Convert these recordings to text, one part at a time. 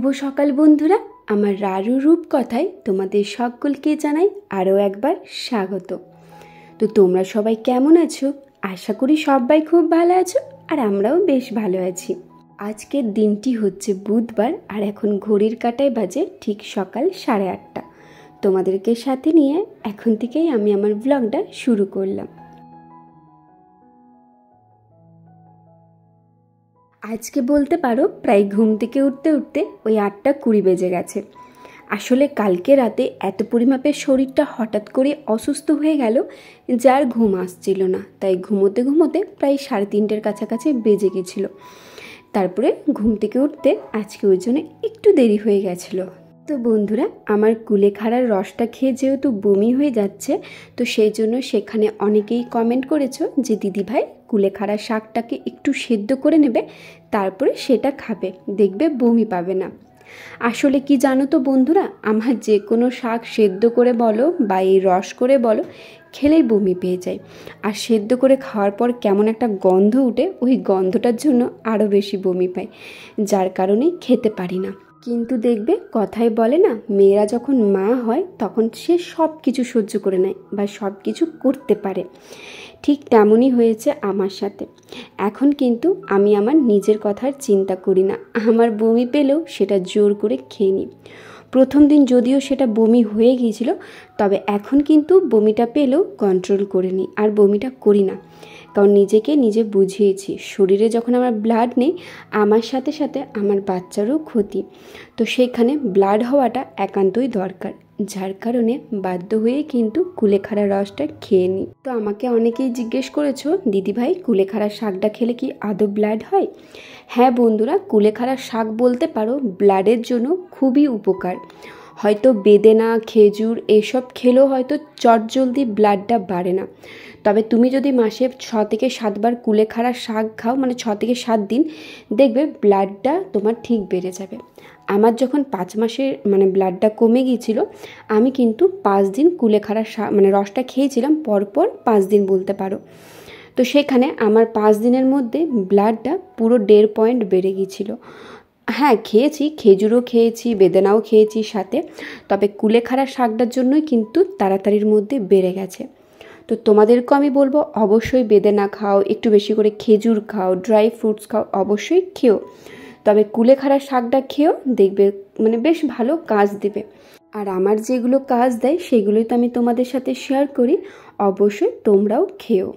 শুভ সকাল বন্ধুরা, আমার রারু রূপকথায় তোমাদের সকলকে জানাই আরও একবার স্বাগত। তো তোমরা সবাই কেমন আছো? আশা করি সবাই খুব ভালো আছো, আর আমরাও বেশ ভালো আছি। আজকের দিনটি হচ্ছে বুধবার, আর এখন ঘড়ির কাঁটায় বাজে ঠিক সকাল 8:30। তোমাদেরকে সাথে নিয়ে এখন থেকেই আমি আমার ব্লগটা শুরু করলাম। আজকে বলতে পারো প্রায় ঘুম থেকে উঠতে উঠতে ওই 8:20 বেজে গেছে। আসলে কালকে রাতে এত পরিমাপে শরীরটা হঠাৎ করে অসুস্থ হয়ে গেল, যার ঘুম আসছিল না। তাই ঘুমোতে ঘুমোতে প্রায় 3:30 কাছাকাছি বেজে গেছিলো। তারপরে ঘুম থেকে উঠতে আজকে ওই জন্য একটু দেরি হয়ে গেছিলো। তো বন্ধুরা, আমার কুলেখাড়ার রসটা খেয়ে যেহেতু বমি হয়ে যাচ্ছে, তো সেই জন্য সেখানে অনেকেই কমেন্ট করেছো যে দিদিভাই কুলেখাড়ার শাকটাকে একটু সেদ্ধ করে নেবে, তারপরে সেটা খাবে, দেখবে বমি পাবে না। আসলে কি জানো তো বন্ধুরা, আমার যে কোনো শাক সেদ্ধ করে বলো বা এই রস করে বলো, খেলেই বমি পেয়ে যায়। আর সেদ্ধ করে খাওয়ার পর কেমন একটা গন্ধ উঠে, ওই গন্ধটার জন্য আরও বেশি বমি পায়, যার কারণেই খেতে পারি না। কিন্তু দেখবে কথায় বলে না, মেয়েরা যখন মা হয় তখন সে সব কিছু সহ্য করে নেয় বা সব কিছু করতে পারে। ঠিক তেমনই হয়েছে আমার সাথে। এখন কিন্তু আমি আমার নিজের কথার চিন্তা করি না। আমার বমি পেলেও সেটা জোর করে খেয়ে নিই। প্রথম দিন যদিও সেটা বমি হয়ে গিয়েছিল, তবে এখন কিন্তু বমিটা পেলেও কন্ট্রোল করে নিই, আর বমিটা করি না। কারণ নিজেকে নিজে বুঝিয়েছি, শরীরে যখন আমার ব্লাড নেই, আমার সাথে সাথে আমার বাচ্চারও ক্ষতি। তো সেখানে ব্লাড হওয়াটা একান্তই দরকার, যার কারণে বাধ্য হয়ে কিন্তু কুলেখাড়া রসটা খেয়ে নিই। তো আমাকে অনেকেই জিজ্ঞেস করেছো, দিদিভাই কুলেখাড়ার শাকটা খেলে কি আদৌ ব্লাড হয়? হ্যাঁ বন্ধুরা, কুলেখাড়ার শাক বলতে পারো ব্লাডের জন্য খুবই উপকার। হয়তো বেদেনা, খেজুর এসব খেলেও হয়তো চটজলদি ব্লাডটা বাড়ে না। তবে তুমি যদি মাসে 6 থেকে 7 বার কুলেখাড়ার শাক খাও, মানে 6 থেকে 7 দিন, দেখবে ব্লাডটা তোমার ঠিক বেড়ে যাবে। আমার যখন 5 মাসের ব্লাডটা কমে গিয়েছিল, আমি কিন্তু 5 দিন কুলেখাড়ার শাক রসটা খেয়েছিলাম, পরপর 5 দিন বলতে পারো। তো সেখানে আমার 5 দিনের মধ্যে ব্লাডটা পুরো 1.5 পয়েন্ট বেড়ে গিয়েছিল। হ্যাঁ, খেয়েছি, খেজুরও খেয়েছি, বেদানাও খেয়েছি সাথে, তবে কুলেখাড়ার শাকটার জন্যই কিন্তু তাড়াতাড়ির মধ্যে বেড়ে গেছে। তো তোমাদেরকেও আমি বলবো অবশ্যই বেদানা খাও, একটু বেশি করে খেজুর খাও, ড্রাই ফ্রুটস খাও, অবশ্যই খেও। তবে কুলেখাড়ার শাকটা খেও, দেখবে বেশ ভালো কাজ দেবে। আর আমার যেগুলো কাজ দেয় সেগুলোই তো আমি তোমাদের সাথে শেয়ার করি, অবশ্যই তোমরাও খেও।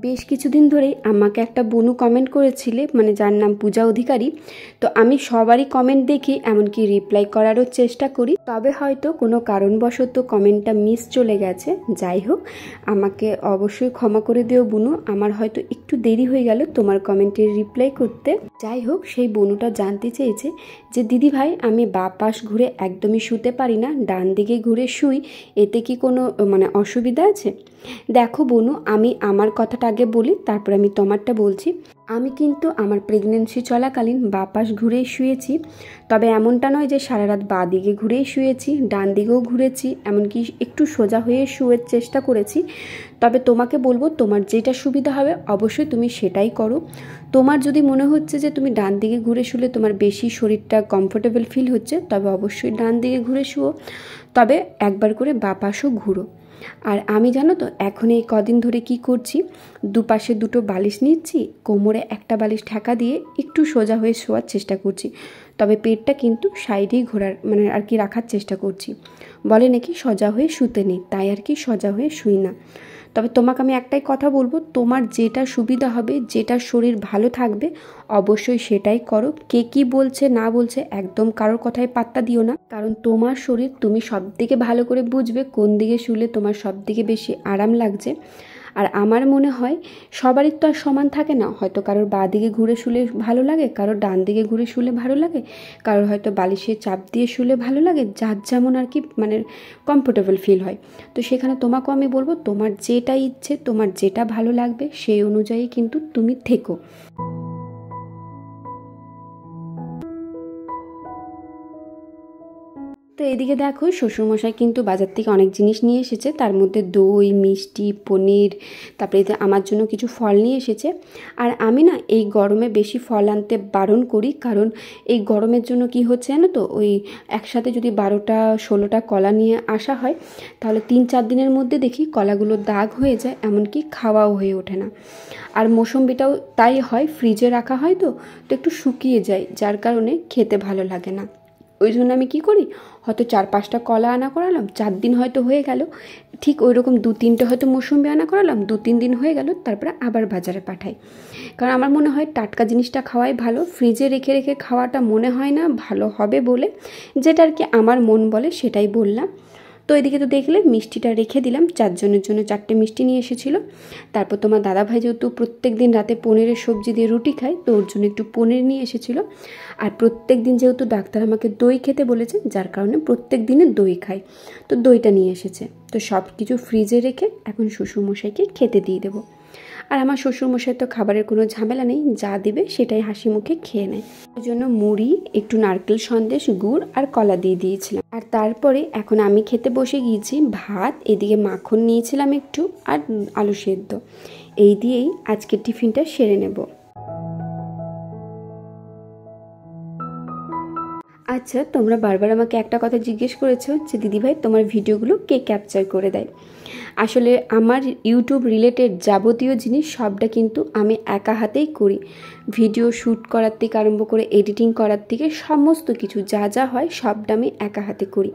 বেশ কিছুদিন ধরেই আমাকে একটা বনু কমেন্ট করেছিলে, যার নাম পূজা অধিকারী। তো আমি সবারই কমেন্ট দেখি, এমনকি রিপ্লাই করারও চেষ্টা করি, তবে হয়তো কোনো কারণবশত কমেন্টটা মিস চলে গেছে। যাই হোক, আমাকে অবশ্যই ক্ষমা করে দিও বনু, আমার হয়তো একটু দেরি হয়ে গেল তোমার কমেন্টের রিপ্লাই করতে। যাই হোক, সেই বনুটা জানতে চেয়েছে যে দিদিভাই আমি বাঁ পাশ ঘুরে একদমই শুতে পারি না, ডান দিকে ঘুরে শুই, এতে কি কোনো অসুবিধা আছে? দেখো বনু, আমি আমার কথাটা আগে বলি, তারপর আমি তোমারটা বলছি। আমি কিন্তু আমার প্রেগনেন্সি চলাকালীন বাঁ পাশ ঘুরেই শুয়েছি। তবে এমনটা নয় যে সারা রাত বাঁ দিকে ঘুরেই শুয়েছি, ডান দিকেও ঘুরেছি, এমনকি একটু সোজা হয়ে শুয়ের চেষ্টা করেছি। তবে তোমাকে বলবো, তোমার যেটা সুবিধা হবে অবশ্যই তুমি সেটাই করো। তোমার যদি মনে হচ্ছে যে তুমি ডান দিকে ঘুরে শুলে তোমার বেশি শরীরটা কমফোর্টেবল ফিল হচ্ছে, তবে অবশ্যই ডান দিকে ঘুরে শুও, তবে একবার করে বাঁ পাশও ঘুরো। আর আমি জানো তো এখন এই কদিন ধরে কি করছি, দুপাশে দুটো বালিশ নিচ্ছি, কোমরে একটা বালিশ ঠেকা দিয়ে একটু সোজা হয়ে শোয়ার চেষ্টা করছি। তবে পেটটা কিন্তু সাইডেই ঘোরার আর কি রাখার চেষ্টা করছি। বলে নাকি সোজা হয়ে শুতে নেই, তাই আর কি সোজা হয়ে শুই না। তবে তোমাকে আমি একটাই কথা বলবো, তোমার যেটা সুবিধা হবে, যেটা শরীর ভালো থাকবে, অবশ্যই সেটাই করো। কে কি বলছে না বলছে একদম কারোর কথায় পাত্তা দিও না, কারণ তোমার শরীর তুমি সব দিকে ভালো করে বুঝবে কোন দিকে শুলে তোমার সব দিকে বেশি আরাম লাগছে। আর আমার মনে হয় সবারই তো আর সমান থাকে না, হয়তো কারোর বাঁ দিকে ঘুরে শুলে ভালো লাগে, কারোর ডান দিকে ঘুরে শুলে ভালো লাগে, কারোর হয়তো বালিশে চাপ দিয়ে শুলে ভালো লাগে, যার যেমন আর কি কমফোর্টেবল ফিল হয়। তো সেখানে তোমাকেও আমি বলবো, তোমার যেটা ইচ্ছে, তোমার যেটা ভালো লাগবে সেই অনুযায়ী কিন্তু তুমি থেকো। তো এদিকে দেখো শ্বশুরমশাই কিন্তু বাজার থেকে অনেক জিনিস নিয়ে এসেছে, তার মধ্যে দই, মিষ্টি, পনির, তারপরে এতে আমার জন্য কিছু ফল নিয়ে এসেছে। আর আমি না এই গরমে বেশি ফল আনতে বারণ করি, কারণ এই গরমের জন্য কি হচ্ছে জানো তো, ওই একসাথে যদি 12টা 16টা কলা নিয়ে আসা হয় তাহলে 3-4 দিনের মধ্যে দেখি কলাগুলো দাগ হয়ে যায়, এমনকি খাওয়াও হয়ে ওঠে না। আর মৌসম্বিটাও তাই হয়, ফ্রিজে রাখা হয় তো একটু শুকিয়ে যায়, যার কারণে খেতে ভালো লাগে না। ওই জন্য আমি কী করি, হয়তো 4-5টা কলা আনা করালাম, 4 দিন হয়তো হয়ে গেল, ঠিক ওই রকম 2-3টে হয়তো মৌসম্বি আনা করালাম, 2-3 দিন হয়ে গেল, তারপরে আবার বাজারে পাঠাই। কারণ আমার মনে হয় টাটকা জিনিসটা খাওয়াই ভালো, ফ্রিজে রেখে রেখে খাওয়াটা মনে হয় না ভালো হবে বলে, যেটা আর কি আমার মন বলে সেটাই বললাম। তো এদিকে তো দেখলে মিষ্টিটা রেখে দিলাম, 4 জনের জন্য 4টে মিষ্টি নিয়ে এসেছিলো। তারপর তোমার দাদাভাই যেহেতু প্রত্যেক দিন রাতে পনিরের সবজি দিয়ে রুটি খায়, তো ওর জন্য একটু পনির নিয়ে এসেছিলো। আর প্রত্যেক দিন যেহেতু ডাক্তার আমাকে দই খেতে বলেছে, যার কারণে প্রত্যেক দিনে দই খাই, তো দইটা নিয়ে এসেছে। তো সব কিছু ফ্রিজে রেখে এখন শ্বশুরমশাইকে খেতে দিয়ে দেবো। আর আমার শ্বশুরমশাই তো খাবারের কোনো ঝামেলা নেই, যা দিবে সেটাই হাসি মুখে খেয়ে নেয়। ওই জন্য মুড়ি, একটু নারকেল সন্দেশ, গুড় আর কলা দিয়ে দিয়েছিলাম। আর তারপরে এখন আমি খেতে বসে গিয়েছি ভাত, এদিকে মাখন নিয়েছিলাম একটু, আর আলু সেদ্ধ। এই দিয়েই আজকের টিফিনটা সেরে নেব। আচ্ছা, তোমরা বারবার আমাকে একটা কথা জিজ্ঞেস করেছো যে দিদিভাই তোমার ভিডিওগুলো কে ক্যাপচার করে দেয়। আসলে আমার ইউটিউব রিলেটেড যাবতীয় জিনিস সবটা কিন্তু আমি একা হাতেই করি। ভিডিও শ্যুট করার থেকে আরম্ভ করে এডিটিং করার থেকে সমস্ত কিছু যা যা হয় সবটা আমি একা হাতে করি।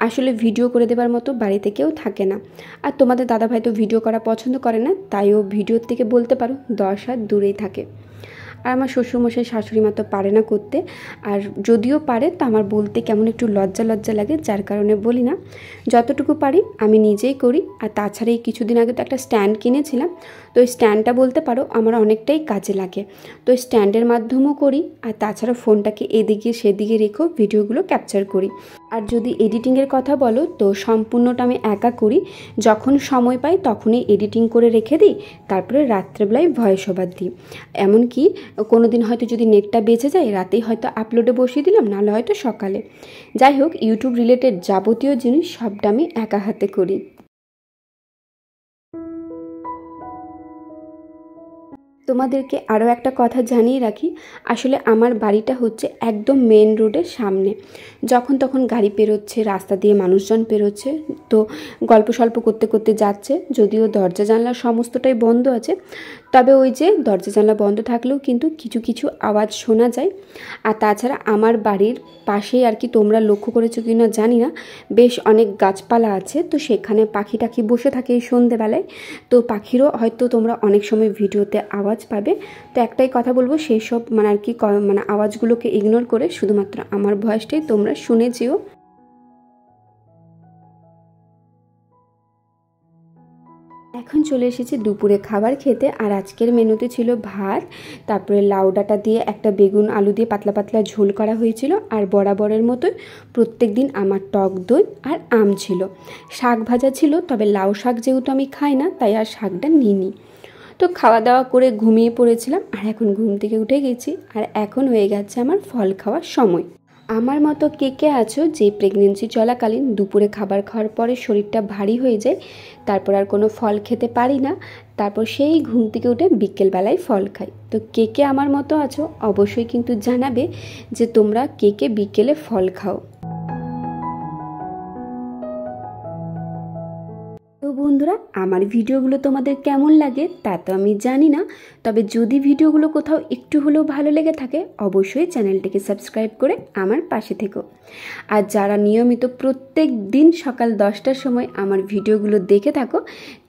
আসলে ভিডিও করে দেবার মতো বাড়িতে কেউ থাকে না। আর তোমাদের দাদাভাই তো ভিডিও করা পছন্দ করে না, তাই ও ভিডিওর থেকে বলতে পারো 10 হাত দূরেই থাকে। আর আমার শ্বশুরমশাই শাশুড়ি মা তো পারে না করতে, আর যদিও পারে তো আমার বলতে কেমন একটু লজ্জা লজ্জা লাগে, যার কারণে বলি না। যতটুকু পারি আমি নিজেই করি। আর তাছাড়া এই কিছুদিন আগে তো একটা স্ট্যান্ড কিনেছিলাম, তো ওই স্ট্যান্ডটা বলতে পারো আমার অনেকটাই কাজে লাগে। তো ওই স্ট্যান্ডের মাধ্যমেও করি, আর তাছাড়া ফোনটাকে এদিকে সেদিকে রেখেও ভিডিওগুলো ক্যাপচার করি। আর যদি এডিটিংয়ের কথা বলো তো সম্পূর্ণটা আমি একা করি। যখন সময় পাই তখনই এডিটিং করে রেখে দিই, তারপরে রাত্রেবেলায় ভয়েস ওভার দিই। এমনকি কোনো দিন হয়তো যদি নেটটা বেঁচে যায় রাতেই হয়তো আপলোডে বসিয়ে দিলাম, নাহলে হয়তো সকালে। যাই হোক, ইউটিউব রিলেটেড যাবতীয় জিনিস সবটা আমি একা হাতে করি। তোমাদেরকে আরও একটা কথা জানিয়ে রাখি, আসলে আমার বাড়িটা হচ্ছে একদম মেন রোডের সামনে। যখন তখন গাড়ি পেরোচ্ছে, রাস্তা দিয়ে মানুষজন পেরোচ্ছে, তো গল্প সল্প করতে করতে যাচ্ছে। যদিও দরজা জানলা সমস্তটাই বন্ধ আছে, তবে ওই যে দরজা জানলা বন্ধ থাকলেও কিন্তু কিছু কিছু আওয়াজ শোনা যায়। আর তাছাড়া আমার বাড়ির পাশেই আর কি, তোমরা লক্ষ্য করেছো কি না জানি না, বেশ অনেক গাছপালা আছে, তো সেখানে পাখি টাখি বসে থাকে এই সন্ধেবেলায়। তো পাখিরও হয়তো তোমরা অনেক সময় ভিডিওতে আওয়াজ পাবে। তো একটাই কথা বলবো, সেই সব মানে আর কি আওয়াজগুলোকে ইগনোর করে শুধুমাত্র আমার ভয়েসটাই তোমরা শুনে যেও। এখন চলে এসেছি দুপুরে খাবার খেতে। আর আজকের মেনুতে ছিল ভাত, তারপরে লাউ ডাঁটা দিয়ে একটা বেগুন আলু দিয়ে পাতলা পাতলা ঝোল করা হয়েছিল, আর বরাবরের মতোই প্রত্যেক দিন আমার টক দই আর আম ছিল। শাক ভাজা ছিল, তবে লাউ শাক যেহেতু আমি খাই না তাই আর শাকটা নিইনি। তো খাওয়া দাওয়া করে ঘুমিয়ে পড়েছিলাম, আর এখন ঘুম থেকে উঠে গেছি, আর এখন হয়ে গেছে আমার ফল খাওয়ার সময়। আমার মতো কে কে আছো যে প্রেগনেন্সি চলাকালীন দুপুরে খাবার খাওয়ার পরে শরীরটা ভারী হয়ে যায়, তারপর আর কোনো ফল খেতে পারি না, তারপর সেই ঘুম থেকে উঠে বিকেলবেলায় ফল খাই। তো কে কে আমার মতো আছো অবশ্যই কিন্তু জানাবে যে তোমরা কে কে বিকেলে ফল খাও। তো বন্ধুরা, আমার ভিডিওগুলো তোমাদের কেমন লাগে তা তো আমি জানি না, তবে যদি ভিডিওগুলো কোথাও একটু হলেও ভালো লেগে থাকে অবশ্যই চ্যানেলটিকে সাবস্ক্রাইব করে আমার পাশে থেকো। আর যারা নিয়মিত প্রত্যেক দিন সকাল 10টার সময় আমার ভিডিওগুলো দেখে থাকো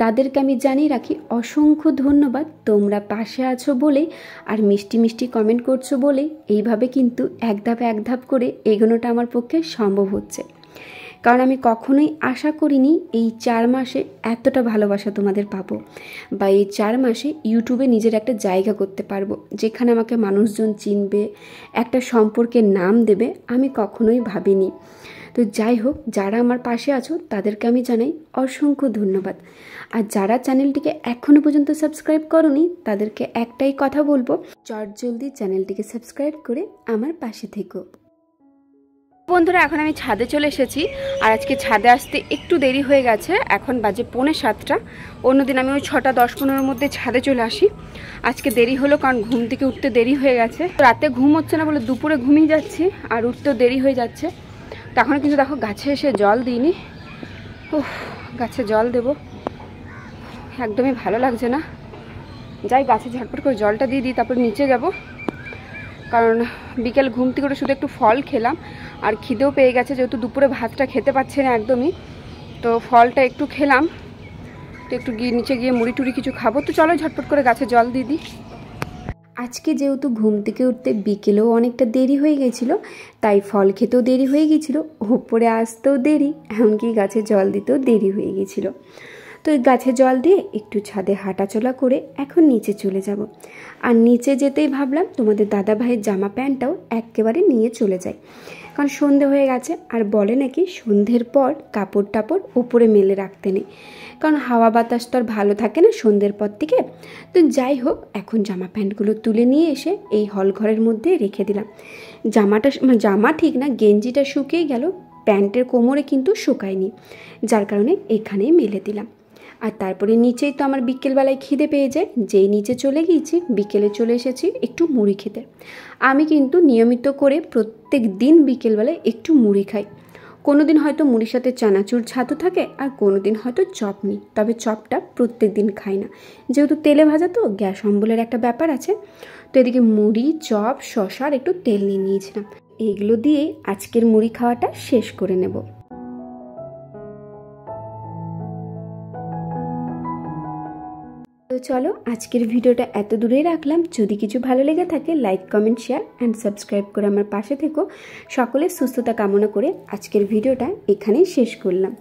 তাদেরকে আমি জানিয়ে রাখি অসংখ্য ধন্যবাদ। তোমরা পাশে আছো বলেই আর মিষ্টি মিষ্টি কমেন্ট করছো বলেই এইভাবে কিন্তু এক ধাপ করে এগোনোটা আমার পক্ষে সম্ভব হচ্ছে। কারণ আমি কখনোই আশা করিনি এই 4 মাসে এতটা ভালোবাসা তোমাদের পাবো, বা এই 4 মাসে ইউটিউবে নিজের একটা জায়গা করতে পারবো, যেখানে আমাকে মানুষজন চিনবে, একটা সম্পর্কের নাম দেবে, আমি কখনোই ভাবিনি। তো যাই হোক, যারা আমার পাশে আছো তাদেরকে আমি জানাই অসংখ্য ধন্যবাদ। আর যারা চ্যানেলটিকে এখনও পর্যন্ত সাবস্ক্রাইব করোনি তাদেরকে একটাই কথা বলবো, চটজলদি চ্যানেলটিকে সাবস্ক্রাইব করে আমার পাশে থেকো। বন্ধুরা এখন আমি ছাদে চলে এসেছি, আর আজকে ছাদে আসতে একটু দেরি হয়ে গেছে। এখন বাজে 6:45। অন্যদিন আমি ওই 6:10-15-এর মধ্যে ছাদে চলে আসি। আজকে দেরি হলো কারণ ঘুম থেকে উঠতে দেরি হয়ে গেছে। রাতে ঘুম হচ্ছে না বলে দুপুরে ঘুমিয়ে যাচ্ছি, আর উঠতেও দেরি হয়ে যাচ্ছে। তখন কিন্তু দেখো গাছে এসে জল দিইনি। গাছে জল দেব, একদমই ভালো লাগছে না। যাই গাছে ঝটপট করে জলটা দিয়ে দিই, তারপর নিচে যাব। কারণ বিকেল ঘুম থেকে করে শুধু একটু ফল খেলাম, আর খিদেও পেয়ে গেছে, যেহেতু দুপুরে ভাতটা খেতে পারছে না একদমই। তো ফলটা একটু খেলাম, তো একটু নিচে গিয়ে মুড়ি টুড়ি কিছু খাবো। তো চলো ঝটপট করে গাছে জল দিয়ে দিই। আজকে যেহেতু ঘুম থেকে উঠতে বিকেলেও অনেকটা দেরি হয়ে গেছিলো, তাই ফল খেতেও দেরি হয়ে গেছিলো, ওপরে আসতেও দেরি, এমনকি গাছে জল দিতেও দেরি হয়ে গেছিলো। তো গাছে জল দিয়ে একটু ছাদে হাঁটাচলা করে এখন নিচে চলে যাব। আর নিচে যেতেই ভাবলাম তোমাদের দাদা ভাইয়ের জামা প্যান্টটাও একেবারে নিয়ে চলে যাই, কারণ সন্ধে হয়ে গেছে। আর বলে নাকি সন্ধ্যের পর কাপড় টাপড় উপরে মেলে রাখতে নেই, কারণ হাওয়া বাতাস তো আর ভালো থাকে না সন্ধ্যের পর থেকে। তো যাই হোক, এখন জামা প্যান্টগুলো তুলে নিয়ে এসে এই হল ঘরের মধ্যে রেখে দিলাম। জামা ঠিক না, গেঞ্জিটা শুকিয়ে গেল, প্যান্টের কোমরে কিন্তু শুকায়নি, যার কারণে এখানেই মেলে দিলাম। আর তারপরে নিচেই তো আমার বিকেলবেলায় খিদে পেয়ে যায়, যেই নিচে চলে গিয়েছি বিকেলে চলে এসেছি একটু মুড়ি খেতে। আমি কিন্তু নিয়মিত করে প্রত্যেক দিন বিকেলবেলায় একটু মুড়ি খাই। কোনো দিন হয়তো মুড়ির সাথে চানাচুর ছাতু থাকে, আর কোনো দিন হয়তো চপ নিই, তবে চপটা প্রত্যেক দিন খাই না, যেহেতু তেলে ভাজা তো গ্যাস অম্বলের একটা ব্যাপার আছে। তো এদিকে মুড়ি, চপ, শশা আর একটু তেল নিয়ে নিয়েছিলাম। এইগুলো দিয়ে আজকের মুড়ি খাওয়াটা শেষ করে নেব। তো চলো আজকের ভিডিওটা এত দূরেই রাখলাম। যদি কিছু ভালো লেগে থাকে like, comment, share and subscribe করে আমার পাশে থেকো। সকলের সুস্থতা কামনা করে আজকের ভিডিওটা এখানেই শেষ করলাম।